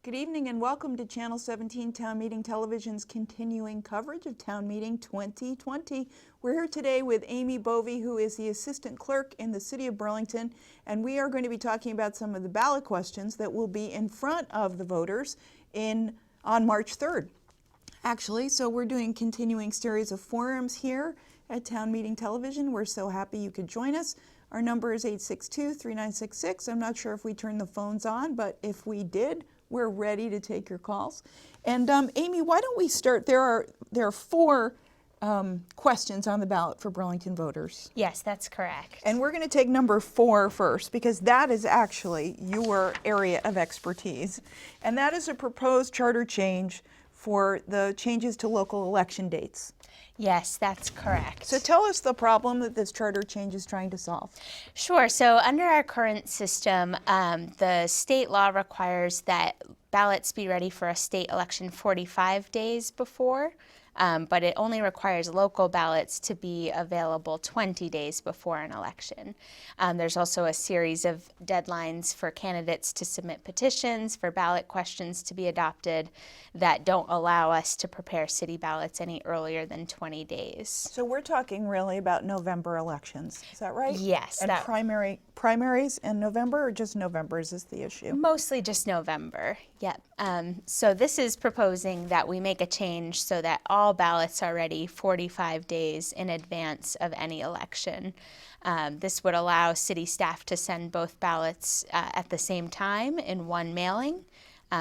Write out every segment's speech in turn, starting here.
Good evening and welcome to Channel 17 Town Meeting Television's continuing coverage of Town Meeting 2020. We're here today with Amy Bovee, who is the Assistant Clerk in the City of Burlington, and we are going to be talking about some of the ballot questions that will be in front of the voters on March 3rd. Actually, so we're doing a continuing series of forums here at Town Meeting Television. We're so happy you could join us. Our number is 862-3966. I'm not sure if we turned the phones on, but if we did, we're ready to take your calls. And Amy, why don't we start? There are four questions on the ballot for Burlington voters. Yes, that's correct. And we're going to take number 4 first, because that is actually your area of expertise. And that is a proposed charter change for the changes to local election dates. Yes, that's correct. So tell us the problem that this charter change is trying to solve. Sure. So under our current system, the state law requires that ballots be ready for a state election 45 days before. But it only requires local ballots to be available 20 days before an election. There's also a series of deadlines for candidates to submit petitions, for ballot questions to be adopted, that don't allow us to prepare city ballots any earlier than 20 days. So we're talking really about November elections, is that right? Yes. And primaries in November, or just November is this the issue? Mostly just November, yep. So this is proposing that we make a change so that all ballots are ready 45 days in advance of any election. This would allow city staff to send both ballots at the same time in one mailing,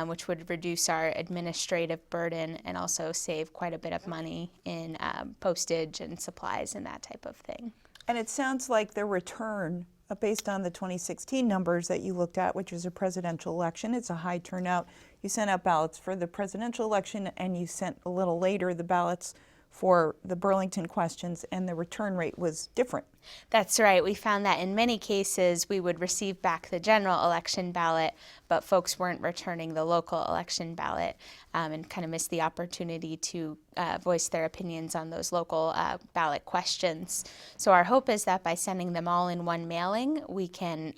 which would reduce our administrative burden and also save quite a bit of money in postage and supplies and that type of thing. And it sounds like the return, based on the 2016 numbers that you looked at, which was a presidential election, it's a high turnout. You sent out ballots for the presidential election, and you sent a little later the ballots for the Burlington questions, and the return rate was different. That's right. We found that in many cases we would receive back the general election ballot, but folks weren't returning the local election ballot and kind of missed the opportunity to voice their opinions on those local ballot questions. So our hope is that by sending them all in one mailing, we can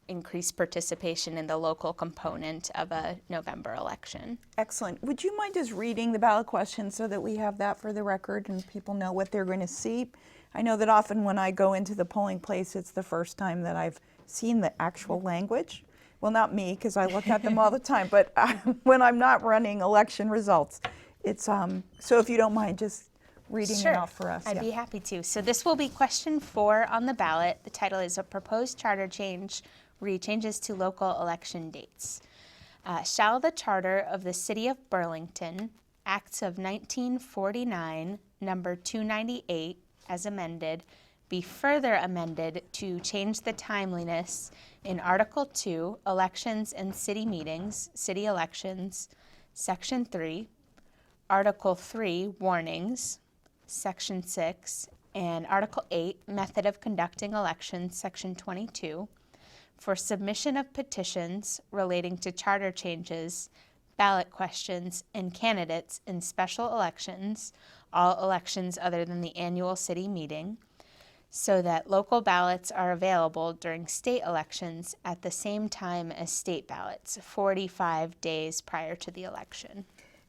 increase participation in the local component of a November election. Excellent. Would you mind just reading the ballot questions so that we have that for the record and people know what they're going to see? I know that often when I go into the polling place, it's the first time that I've seen the actual language. Well, not me, because I look at them all the time, but when I'm not running election results, it's so if you don't mind just reading Sure. it off for us. I'd be happy to. So this will be question 4 on the ballot. The title is A Proposed Charter Change, Changes to Local Election Dates. Shall the Charter of the City of Burlington, Acts of 1949, number 298, as amended, be further amended to change the timeliness in Article 2, Elections and City Meetings, City Elections, Section 3, Article 3, Warnings, Section 6, and Article 8, Method of Conducting Elections, Section 22, for submission of petitions relating to charter changes, ballot questions, and candidates in special elections, all elections other than the annual city meeting, so that local ballots are available during state elections at the same time as state ballots, 45 days prior to the election.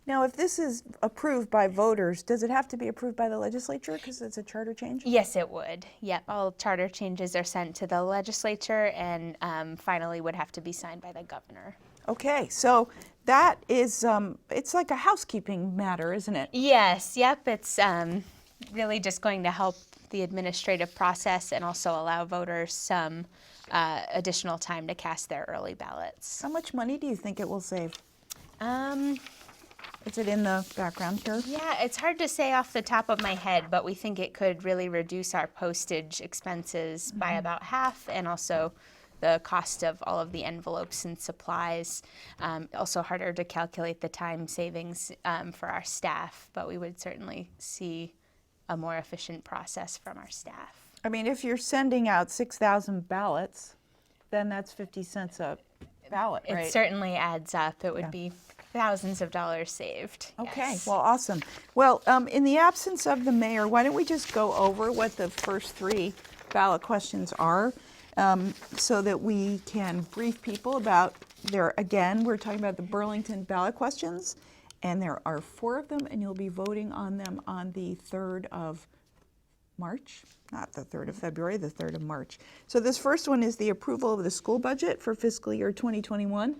Now, if this is approved by voters, does it have to be approved by the legislature because it's a charter change? Yes, it would. Yep, all charter changes are sent to the legislature and finally would have to be signed by the governor. Okay, so that is, it's like a housekeeping matter, isn't it? Yes, yep, it's really just going to help the administrative process and also allow voters some additional time to cast their early ballots. How much money do you think it will save? Is it in the background here? Yeah, it's hard to say off the top of my head, but we think it could really reduce our postage expenses by about half, and also the cost of all of the envelopes and supplies. Also harder to calculate the time savings for our staff, but we would certainly see a more efficient process from our staff. I mean, if you're sending out 6,000 ballots, then that's 50 cents a ballot, right? It certainly adds up. It would be thousands of dollars saved. Okay, Yes. well, awesome. Well, in the absence of the mayor, why don't we just go over what the first 3 ballot questions are so that we can brief people about we're talking about the Burlington ballot questions, and there are 4 of them, and you'll be voting on them on the 3rd of March, not the 3rd of February, the 3rd of March. So this first one is the approval of the school budget for fiscal year 2021.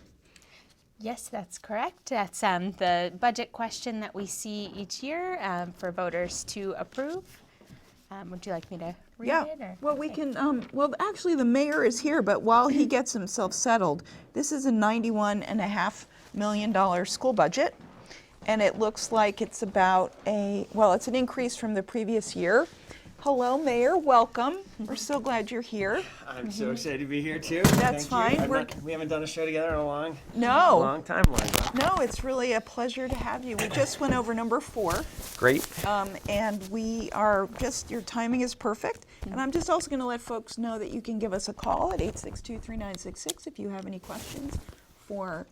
Yes, that's correct. That's the budget question that we see each year for voters to approve. Would you like me to read it? Or? Well, we can, actually the mayor is here, but while he gets himself settled, this is a $91.5 million school budget. And it looks like it's about it's an increase from the previous year. Hello, Mayor, welcome. We're so glad you're here. I'm so excited to be here too. That's Thank fine. you. We haven't done a show together in a long time. No, it's really a pleasure to have you. We just went over number 4. Great. And we are your timing is perfect. And I'm just also going to let folks know that you can give us a call at 862-3966 if you have any questions for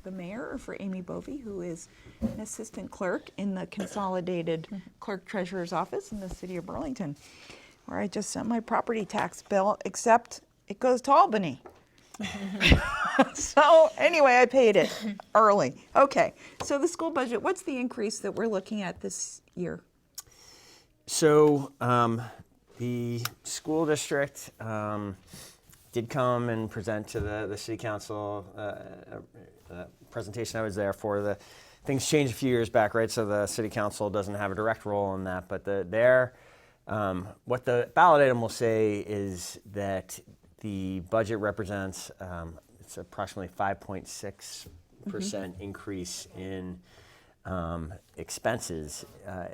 the mayor or for Amy Bovee, who is an assistant clerk in the consolidated clerk treasurer's office in the City of Burlington, where I just sent my property tax bill, except it goes to Albany. So anyway, I paid it early. Okay, so the school budget, what's the increase that we're looking at this year? So the school district did come and present to the city council presentation I was there for. The things changed a few years back, right? So the city council doesn't have a direct role in that, but what the ballot item will say is that the budget represents it's approximately 5.6% increase in expenses,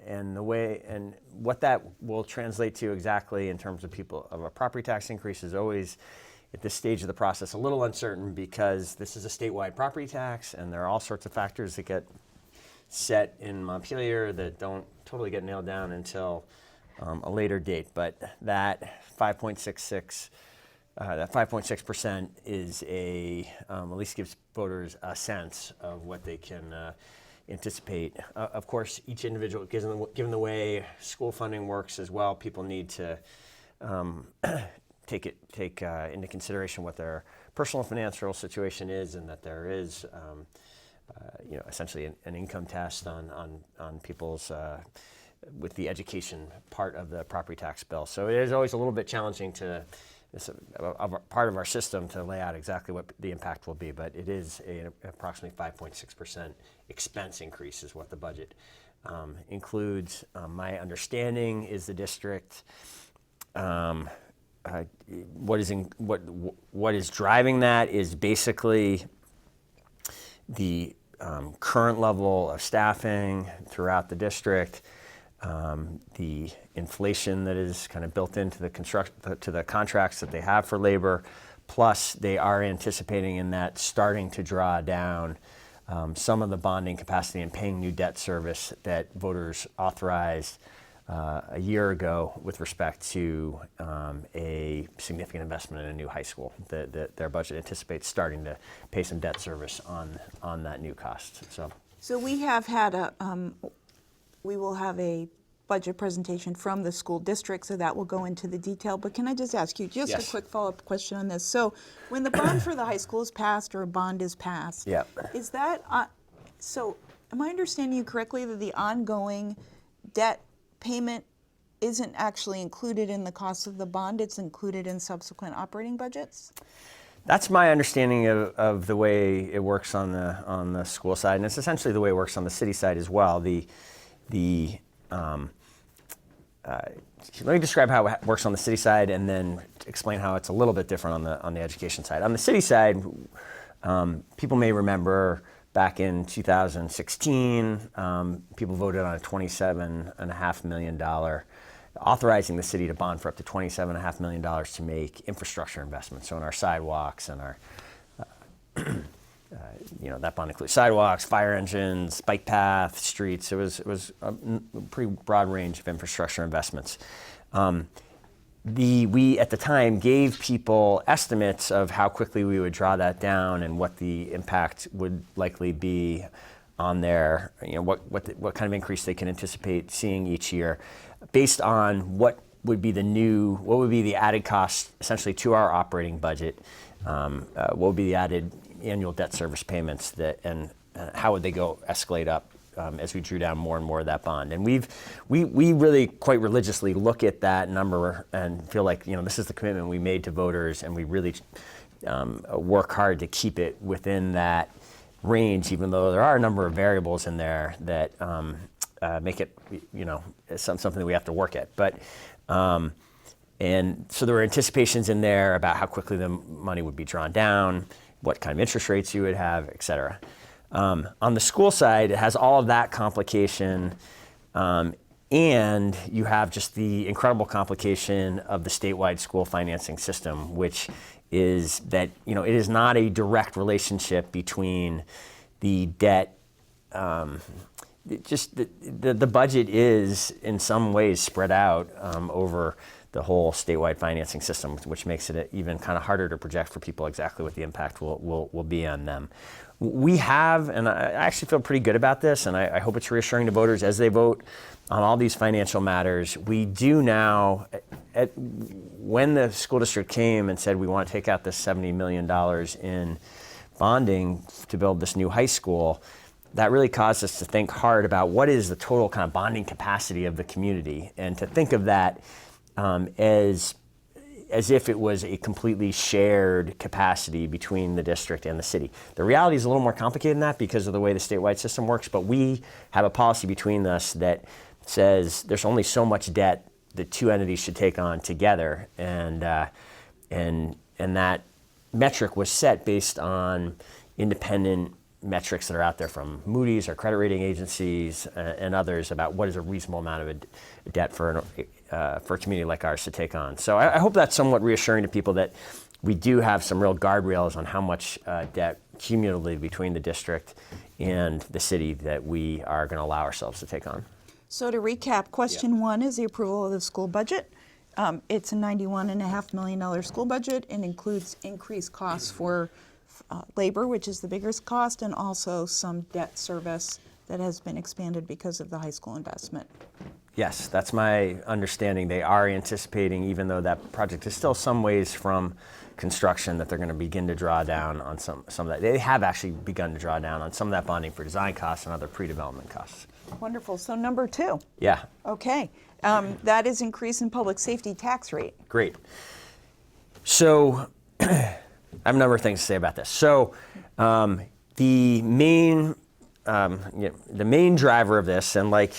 and what that will translate to exactly in terms of a property tax increase is always at this stage of the process a little uncertain, because this is a statewide property tax and there are all sorts of factors that get set in Montpelier that don't totally get nailed down until a later date. But that 5.6% is at least gives voters a sense of what they can anticipate. Of course, each individual, given the way school funding works as well, people need to take into consideration what their personal financial situation is, and that there is, essentially an income test on people's with the education part of the property tax bill. So it is always a little bit challenging part of our system to lay out exactly what the impact will be, but it is approximately 5.6% expense increase is what the budget includes. My understanding is the district. What is driving that is basically the current level of staffing throughout the district, the inflation that is kind of built into the contracts that they have for labor, plus they are anticipating in that starting to draw down some of the bonding capacity and paying new debt service that voters authorized a year ago with respect to a significant investment in a new high school. Their budget anticipates starting to pay some debt service on that new cost. So we have had we will have a budget presentation from the school district, so that will go into the detail. But can I just ask you just a quick follow-up question on this? So when the bond for the high school is passed, or a bond is passed, is that, so am I understanding you correctly that the ongoing debt payment isn't actually included in the cost of the bond, it's included in subsequent operating budgets? That's my understanding of the way it works on the school side, and it's essentially the way it works on the city side as well. Let me describe how it works on the city side, and then explain how it's a little bit different on the education side. On the city side, people may remember back in 2016, people voted on a $27.5 million, authorizing the city to bond for up to $27.5 million to make infrastructure investments. So in our sidewalks and our, that bond includes sidewalks, fire engines, bike paths, streets. It was a pretty broad range of infrastructure investments. We at the time gave people estimates of how quickly we would draw that down and what the impact would likely be on their, what kind of increase they can anticipate seeing each year, based on what would be the added cost essentially to our operating budget, what would be the added annual debt service payments and how would they go escalate up as we drew down more and more of that bond. And we really quite religiously look at that number and feel like, this is the commitment we made to voters, and we really work hard to keep it within that range, even though there are a number of variables in there that make it, something that we have to work at. But and so there were anticipations in there about how quickly the money would be drawn down, what kind of interest rates you would have, et cetera. On the school side, it has all of that complication, and you have just the incredible complication of the statewide school financing system, which is that it is not a direct relationship between the debt. The budget is in some ways spread out over the whole statewide financing system, which makes it even kind of harder to project for people exactly what the impact will be on them. We have, and I actually feel pretty good about this, and I hope it's reassuring to voters as they vote on all these financial matters. We do now, when the school district came and said we want to take out this $70 million in bonding to build this new high school, that really caused us to think hard about what is the total kind of bonding capacity of the community, and to think of that as if it was a completely shared capacity between the district and the city. The reality is a little more complicated than that because of the way the statewide system works, but we have a policy between us that says there's only so much debt the two entities should take on together, and that metric was set based on independent metrics that are out there from Moody's or credit rating agencies and others about what is a reasonable amount of debt for a community like ours to take on. So I hope that's somewhat reassuring to people that we do have some real guardrails on how much debt cumulatively between the district and the city that we are going to allow ourselves to take on. So to recap, question 1 is the approval of the school budget. It's a $91.5 million school budget and includes increased costs for labor, which is the biggest cost, and also some debt service that has been expanded because of the high school investment. Yes, that's my understanding. They are anticipating, even though that project is still some ways from construction, that they're going to begin to draw down on some of that. They have actually begun to draw down on some of that bonding for design costs and other pre-development costs. Wonderful. So number 2. Yeah. Okay. That is increase in public safety tax rate. Great. So I have a number of things to say about this. So the main driver of this, and like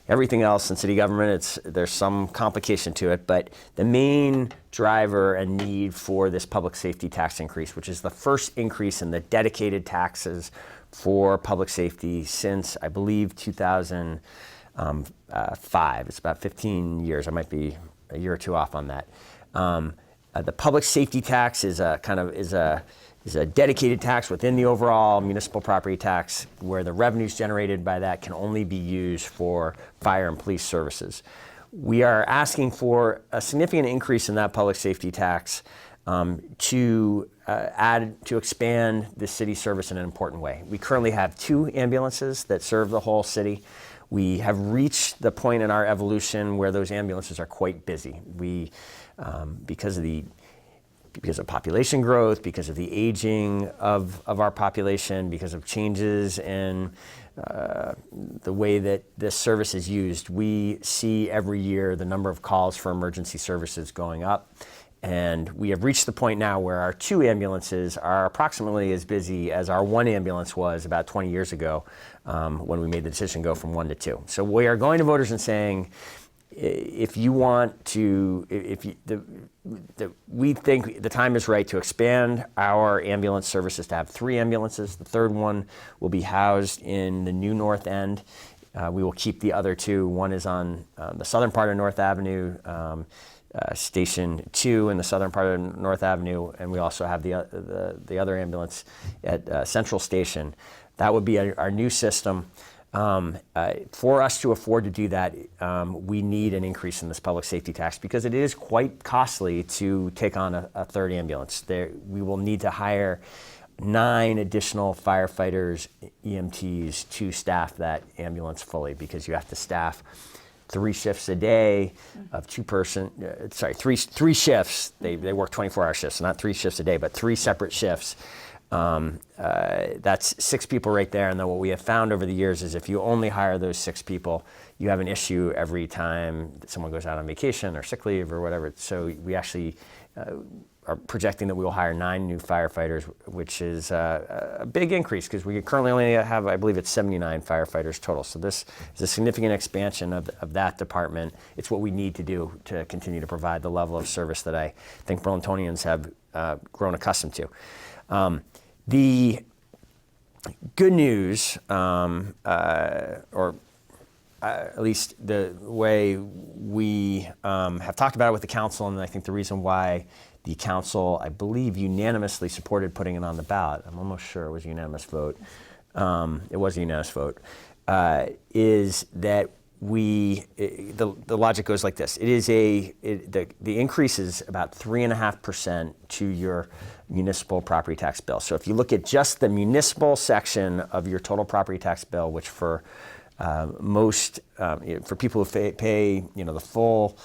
everything else in city government, there's some complication to it, but the main driver and need for this public safety tax increase, which is the first increase in the dedicated taxes for public safety since, I believe, 2005. It's about 15 years. I might be a year or two off on that. The public safety tax is a dedicated tax within the overall municipal property tax, where the revenues generated by that can only be used for fire and police services. We are asking for a significant increase in that public safety tax to expand the city service in an important way. We currently have 2 ambulances that serve the whole city. We have reached the point in our evolution where those ambulances are quite busy. We, because of population growth, because of the aging of our population, because of changes in the way that this service is used, we see every year the number of calls for emergency services going up. And we have reached the point now where our 2 ambulances are approximately as busy as our 1 ambulance was about 20 years ago when we made the decision to go from 1 to 2. So we are going to voters and saying, if you want to, we think the time is right to expand our ambulance services to have 3 ambulances. The 3rd one will be housed in the new North End. We will keep the other 2. One is on the southern part of North Avenue, Station 2 in the southern part of North Avenue, and we also have the other ambulance at Central Station. That would be our new system. For us to afford to do that, we need an increase in this public safety tax because it is quite costly to take on a 3rd ambulance. We will need to hire 9 additional firefighters, EMTs to staff that ambulance fully, because you have to staff 3 shifts a day of 3 shifts. They work 24-hour shifts, so not 3 shifts a day, but 3 separate shifts That's 6 people right there. And then what we have found over the years is if you only hire those 6 people, you have an issue every time someone goes out on vacation or sick leave or whatever. So we actually are projecting that we will hire 9 new firefighters, which is a big increase because we currently only have, I believe it's 79 firefighters total. So this is a significant expansion of that department. It's what we need to do to continue to provide the level of service that I think Burlingtonians have grown accustomed to. The good news, or at least the way we have talked about it with the council, and I think the reason why the council, I believe, unanimously supported putting it on the ballot, I'm almost sure it was a unanimous vote, it was a unanimous vote, is that the logic goes like this. It is the increase is about 3.5% to your municipal property tax bill. So if you look at just the municipal section of your total property tax bill, which for most, for people who pay the full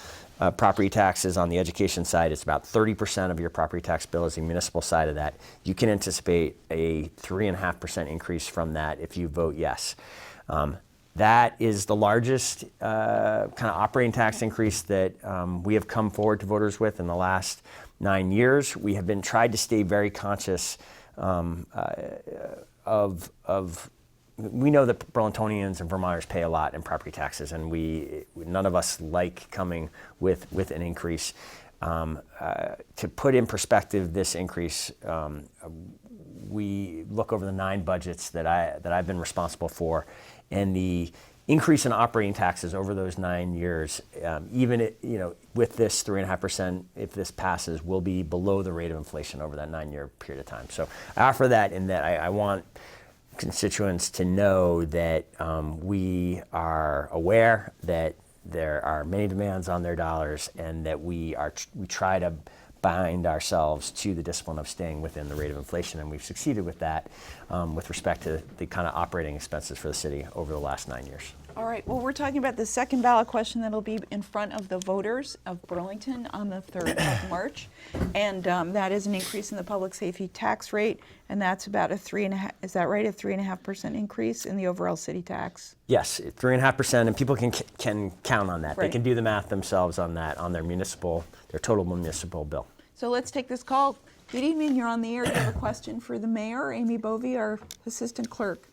property taxes on the education side, it's about 30% of your property tax bill is the municipal side of that. You can anticipate a 3.5% increase from that if you vote yes. That is the largest kind of operating tax increase that we have come forward to voters with in the last 9 years. We have been tried to stay very conscious of we know that Burlingtonians and Vermonters pay a lot in property taxes, and none of us like coming with an increase. To put in perspective this increase, we look over the 9 budgets that I've been responsible for, and the increase in operating taxes over those 9 years, even with this 3.5%, if this passes, will be below the rate of inflation over that 9-year period of time. So I offer that in that I want constituents to know that we are aware that there are many demands on their dollars, and that we try to bind ourselves to the discipline of staying within the rate of inflation, and we've succeeded with that with respect to the kind of operating expenses for the city over the last 9 years. All right, well, we're talking about the second ballot question that'll be in front of the voters of Burlington on the 3rd of March. And that is an increase in the public safety tax rate, and that's about a 3.5%, is that right? A 3.5% increase in the overall city tax? Yes, 3.5%, and people can count on that. Right. They can do the math themselves on that, on their total municipal bill. So let's take this call. Good evening, you're on the air. Do you have a question for the mayor, Amy Bovee, our assistant clerk?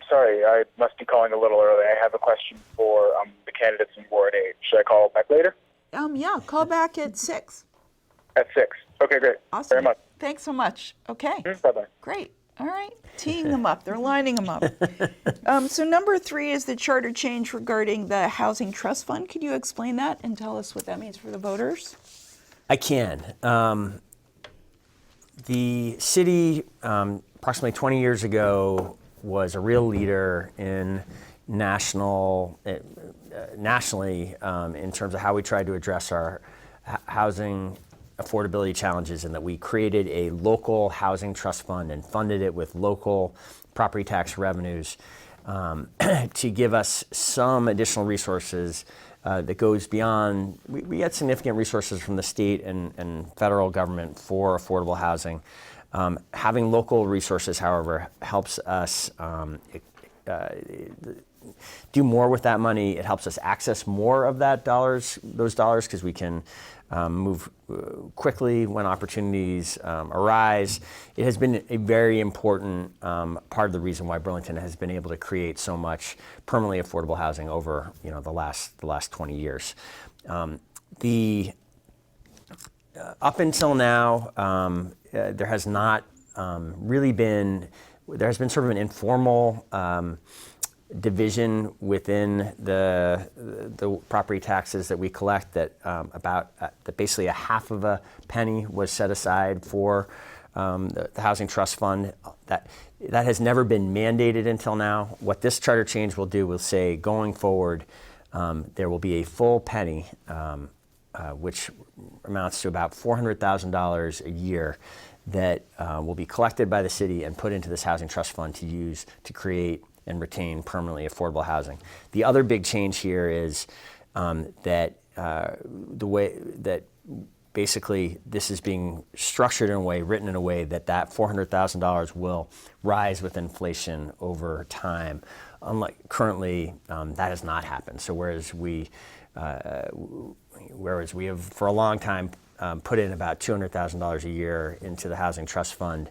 Sorry, I must be calling a little early. I have a question for the candidates in Ward 8. Should I call back later? Yeah, call back at 6. At 6. Okay, great. Awesome. Very much. Thanks so much. Okay. Bye-bye. Great. All right. Teeing them up. They're lining them up. So number 3 is the charter change regarding the Housing Trust Fund. Could you explain that and tell us what that means for the voters? I can. The city, approximately 20 years ago, was a real leader in nationally in terms of how we tried to address our housing affordability challenges, and that we created a local housing trust fund and funded it with local property tax revenues to give us some additional resources that goes beyond. We had significant resources from the state and federal government for affordable housing. Having local resources, however, helps us do more with that money. It helps us access more of those dollars, because we can move quickly when opportunities arise. It has been a very important part of the reason why Burlington has been able to create so much permanently affordable housing over the last 20 years. Up until now, there has not really been. There has been sort of an informal division within the property taxes that we collect, that that basically a half of a penny was set aside for the Housing Trust Fund. That has never been mandated until now. What this charter change will do will say, going forward, there will be a full penny, which amounts to about $400,000 a year, that will be collected by the city and put into this Housing Trust Fund to use to create and retain permanently affordable housing. The other big change here is that the way that basically this is being structured in a way, written in a way that $400,000 will rise with inflation over time. Unlike currently, that has not happened. So whereas we have for a long time put in about $200,000 a year into the Housing Trust Fund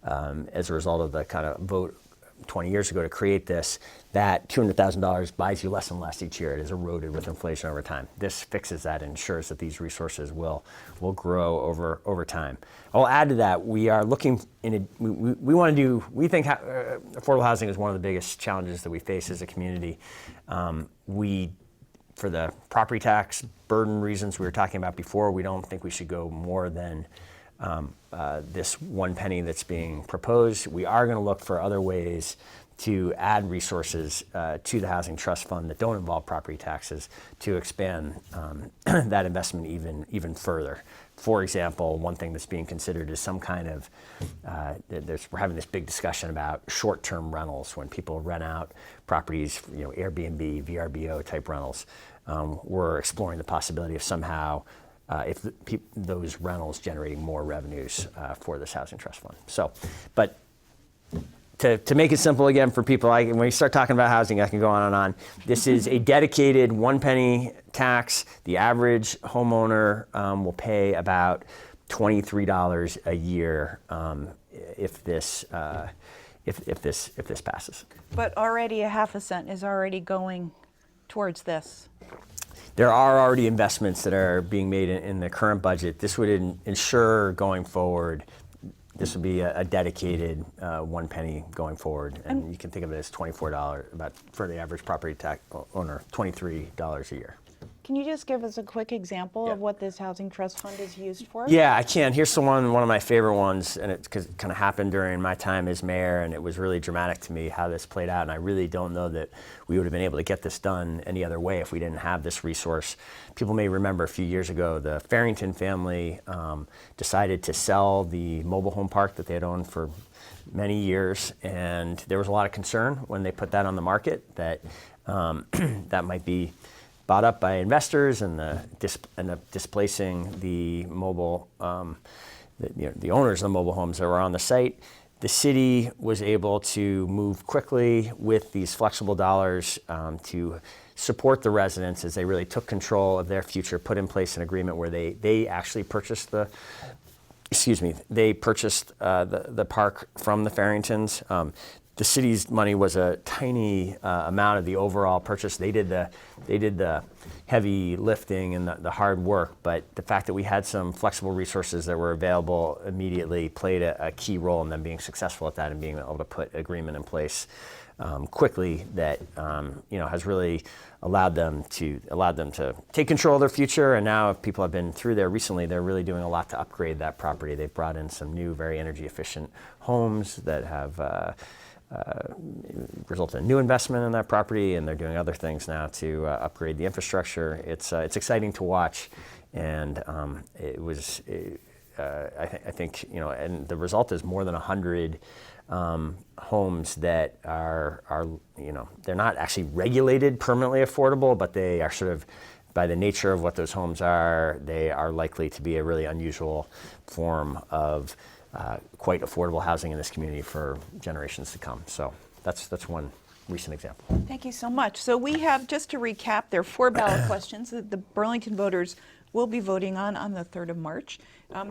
as a result of the kind of vote 20 years ago to create this, that $200,000 buys you less and less each year. It is eroded with inflation over time. This fixes that and ensures that these resources will grow over time. I'll add to that, we are looking we think affordable housing is one of the biggest challenges that we face as a community. For the property tax burden reasons we were talking about before, we don't think we should go more than this 1 penny that's being proposed. We are going to look for other ways to add resources to the Housing Trust Fund that don't involve property taxes to expand that investment even further. For example, one thing that's being considered is some kind of, we're having this big discussion about short-term rentals when people rent out properties, Airbnb, VRBO type rentals. We're exploring the possibility of somehow those rentals generating more revenues for this Housing Trust Fund. So, but to make it simple again for people, when we start talking about housing, I can go on and on. This is a dedicated 1 penny tax. The average homeowner will pay about $23 a year if this passes. But already a half a cent is already going towards this. There are already investments that are being made in the current budget. This would ensure going forward, this would be a dedicated 1 penny going forward. And you can think of it as $24, about for the average property tax owner, $23 a year. Can you just give us a quick example of what this Housing Trust Fund is used for? Yeah, I can. Here's one of my favorite ones, and it kind of happened during my time as mayor, and it was really dramatic to me how this played out, and I really don't know that we would have been able to get this done any other way if we didn't have this resource. People may remember a few years ago, the Farrington family decided to sell the mobile home park that they had owned for many years, and there was a lot of concern when they put that on the market that that might be bought up by investors and end up displacing the mobile, the owners of the mobile homes that were on the site. The city was able to move quickly with these flexible dollars to support the residents as they really took control of their future, put in place an agreement where they actually purchased the park from the Farringtons. The city's money was a tiny amount of the overall purchase. They did the heavy lifting and the hard work, but the fact that we had some flexible resources that were available immediately played a key role in them being successful at that and being able to put agreement in place quickly that has really allowed them to take control of their future. And now, if people have been through there recently, they're really doing a lot to upgrade that property. They've brought in some new, very energy efficient homes that have resulted in new investment in that property, and they're doing other things now to upgrade the infrastructure. It's exciting to watch, and it was. I think and the result is more than 100 homes that are they're not actually regulated permanently affordable, but they are sort of, by the nature of what those homes are, they are likely to be a really unusual form of quite affordable housing in this community for generations to come. So that's one recent example. Thank you so much. So we have, just to recap, there are 4 ballot questions that the Burlington voters will be voting on the 3rd of March.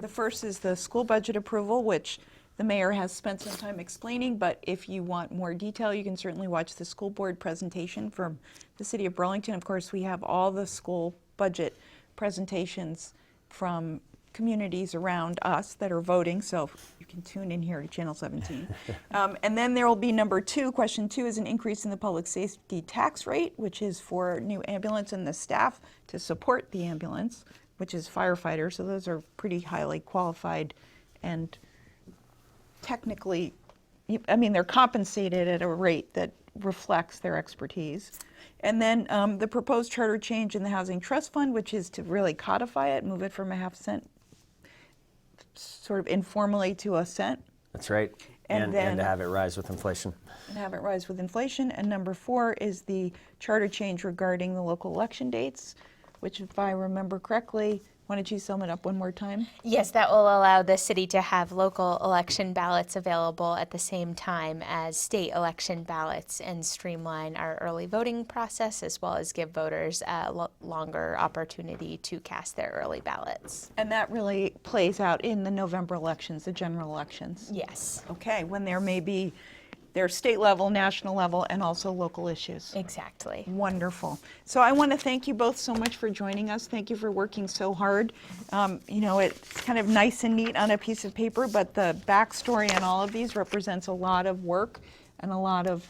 The first is the school budget approval, which the mayor has spent some time explaining, but if you want more detail, you can certainly watch the school board presentation from the City of Burlington. Of course, we have all the school budget presentations from communities around us that are voting, so you can tune in here to Channel 17. And then there will be number 2. Question 2 is an increase in the public safety tax rate, which is for new ambulance and the staff to support the ambulance, which is firefighters. So those are pretty highly qualified and technically, they're compensated at a rate that reflects their expertise. And then the proposed charter change in the Housing Trust Fund, which is to really codify it, move it from a half cent sort of informally to a cent. That's right. And to have it rise with inflation. And have it rise with inflation. And number 4 is the charter change regarding the local election dates, which if I remember correctly, why don't you sum it up one more time? Yes, that will allow the city to have local election ballots available at the same time as state election ballots and streamline our early voting process, as well as give voters a longer opportunity to cast their early ballots. And that really plays out in the November elections, the general elections. Yes, Okay, when there may be their state level, national level, and also local issues. exactly. Wonderful. So I want to thank you both so much for joining us. Thank you for working so hard. You know, it's kind of nice and neat on a piece of paper, but the backstory on all of these represents a lot of work and a lot of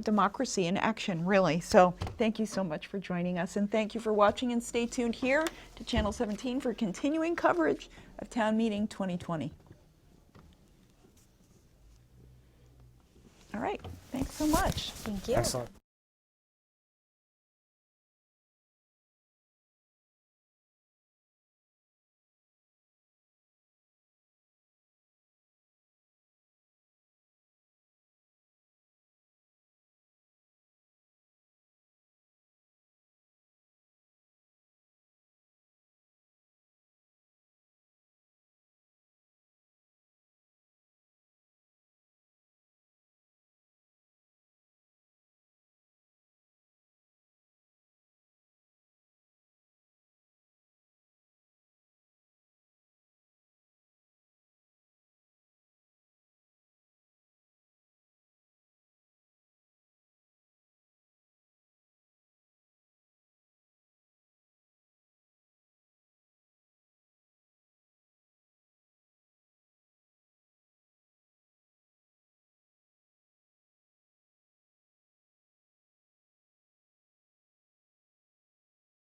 democracy in action, really. So thank you so much for joining us, and thank you for watching, and stay tuned here to Channel 17 for continuing coverage of Town Meeting 2020. All right, thanks so much. Thank you. Excellent.